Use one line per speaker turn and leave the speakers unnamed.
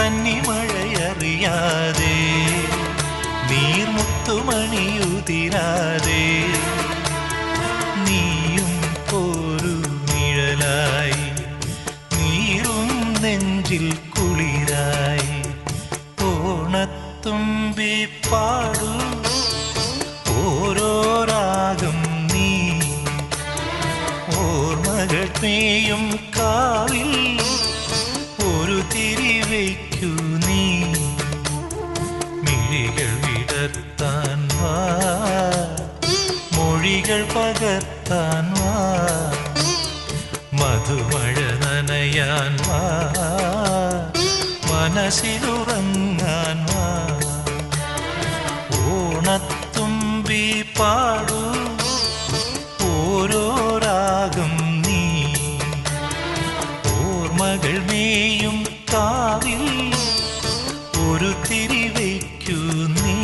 കന്നിമഴയറിയാതെ നീർമുത്തുമണിയുതിരാതെ നീയും ഒരു നിഴലായി നീറും നെഞ്ചിൽ കുളിരായി ഓണത്തുമ്പി പാടൂ ഓരോ രാഗം നീ ഓർമ്മകൾ നീയും കാവിൽ ഒരു തിരിവയ്ക്കു നീ മിഴികൾ വിടർത്താൻ വാ മൊഴികൾ പകർത്താൻ വാ മധുമഴ നനയാൻ വാ മനസ്സിലുറങ്ങാൻ വാ ഓണത്തുമ്പി പാടൂ ഓരോ രാഗം നീ ഓർമ്മകൾ മേയും കാവിൽ ഒരു തിരിവയ്ക്കു നീ